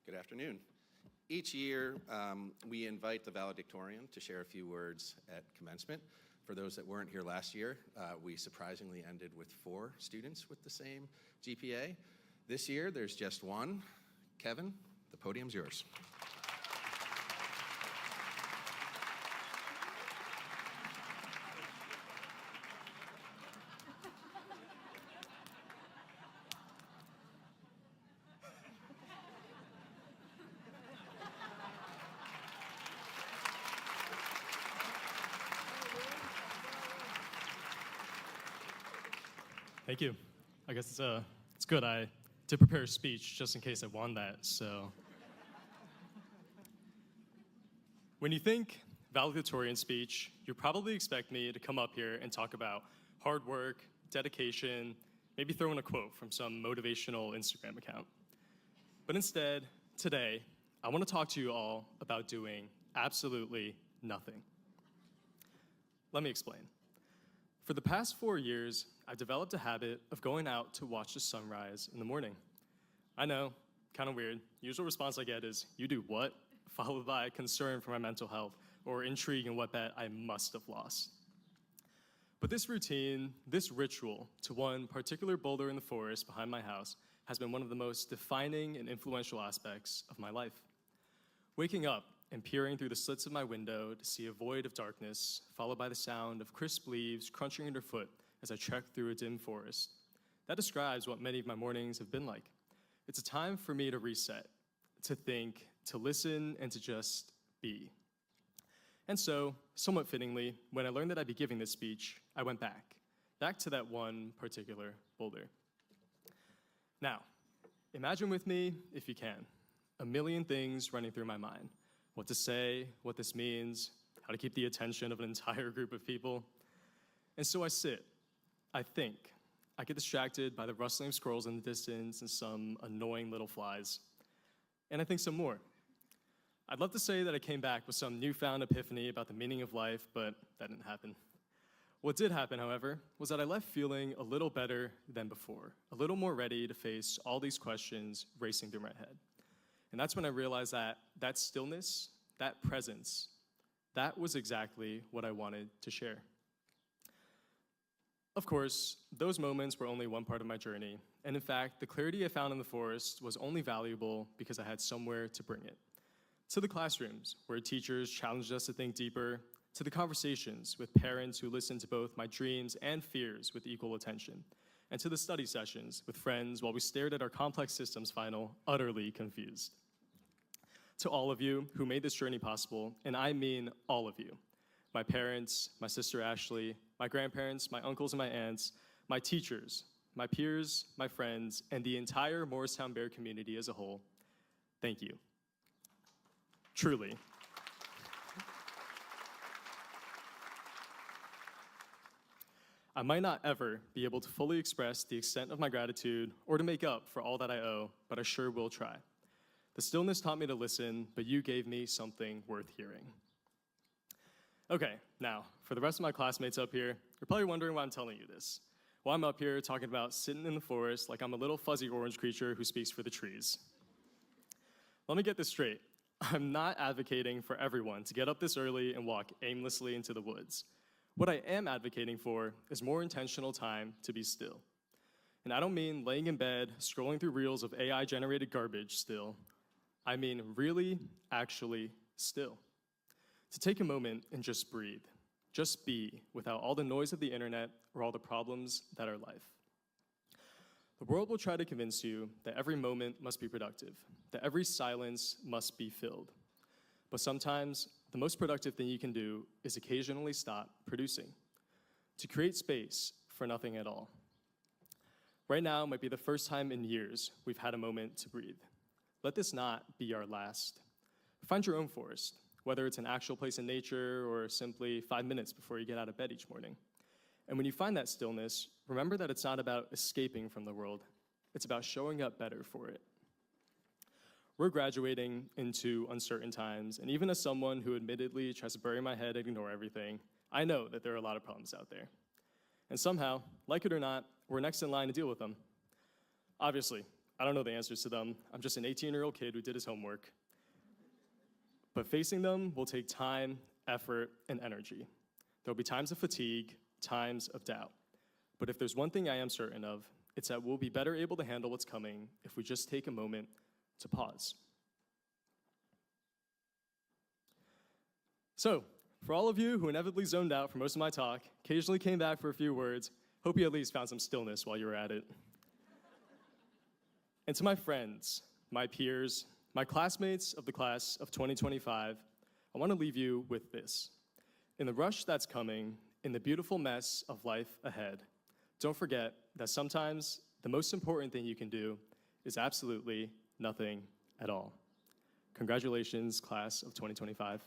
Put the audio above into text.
Good afternoon. Each year, we invite the valedictorian to share a few words at commencement. For those that weren't here last year, we surprisingly ended with 4 students with the same GPA. This year, there's just one. Kevin, the podium's yours. Thank you. I guess it's good. I did prepare a speech just in case I won that, so. When you think valedictorian speech, you probably expect me to come up here and talk about hard work, dedication, maybe throw in a quote from some motivational Instagram account. But instead, today, I want to talk to you all about doing absolutely nothing. Let me explain. For the past 4 years, I've developed a habit of going out to watch the sunrise in the morning. I know, kind of weird. Usual response I get is, "You do what?" followed by concern for my mental health or intrigue in what bet I must have lost. But this routine, this ritual to one particular boulder in the forest behind my house has been one of the most defining and influential aspects of my life. Waking up and peering through the slits of my window to see a void of darkness, followed by the sound of crisp leaves crunching underfoot as I trek through a dim forest. That describes what many of my mornings have been like. It's a time for me to reset, to think, to listen, and to just be. And so, somewhat fittingly, when I learned that I'd be giving this speech, I went back to that one particular boulder. Now, imagine with me, if you can, a million things running through my mind. What to say, what this means, how to keep the attention of an entire group of people. And so I sit, I think, I get distracted by the rustling of squirrels in the distance and some annoying little flies. And I think some more. I'd love to say that I came back with some newfound epiphany about the meaning of life, but that didn't happen. What did happen, however, was that I left feeling a little better than before, a little more ready to face all these questions racing through my head. And that's when I realized that that stillness, that presence, that was exactly what I wanted to share. Of course, those moments were only one part of my journey. And in fact, the clarity I found in the forest was only valuable because I had somewhere to bring it. To the classrooms, where teachers challenged us to think deeper, to the conversations with parents who listened to both my dreams and fears with equal attention, and to the study sessions with friends while we stared at our complex systems final, utterly confused. To all of you who made this journey possible, and I mean all of you, my parents, my sister Ashley, my grandparents, my uncles and my aunts, my teachers, my peers, my friends, and the entire Morristown Bear community as a whole, thank you. Truly. I might not ever be able to fully express the extent of my gratitude or to make up for all that I owe, but I sure will try. The stillness taught me to listen, but you gave me something worth hearing. Okay, now, for the rest of my classmates up here, you're probably wondering why I'm telling you this. Well, I'm up here talking about sitting in the forest like I'm a little fuzzy orange creature who speaks for the trees. Let me get this straight. I'm not advocating for everyone to get up this early and walk aimlessly into the woods. What I am advocating for is more intentional time to be still. And I don't mean laying in bed, scrolling through reels of AI-generated garbage still. I mean really, actually still. To take a moment and just breathe. Just be, without all the noise of the internet or all the problems that are life. The world will try to convince you that every moment must be productive, that every silence must be filled. But sometimes, the most productive thing you can do is occasionally stop producing, to create space for nothing at all. Right now might be the first time in years we've had a moment to breathe. Let this not be our last. Find your own forest, whether it's an actual place in nature or simply 5 minutes before you get out of bed each morning. And when you find that stillness, remember that it's not about escaping from the world. It's about showing up better for it. We're graduating into uncertain times, and even as someone who admittedly tries to bury my head and ignore everything, I know that there are a lot of problems out there. And somehow, like it or not, we're next in line to deal with them. Obviously, I don't know the answers to them. I'm just an 18-year-old kid who did his homework. But facing them will take time, effort, and energy. There will be times of fatigue, times of doubt. But if there's one thing I am certain of, it's that we'll be better able to handle what's coming if we just take a moment to pause. So, for all of you who inevitably zoned out for most of my talk, occasionally came back for a few words, hope you at least found some stillness while you were at it. And to my friends, my peers, my classmates of the class of 2025, I want to leave you with this. In the rush that's coming, in the beautiful mess of life ahead, don't forget that sometimes the most important thing you can do is absolutely nothing at all. Congratulations, class of 2025.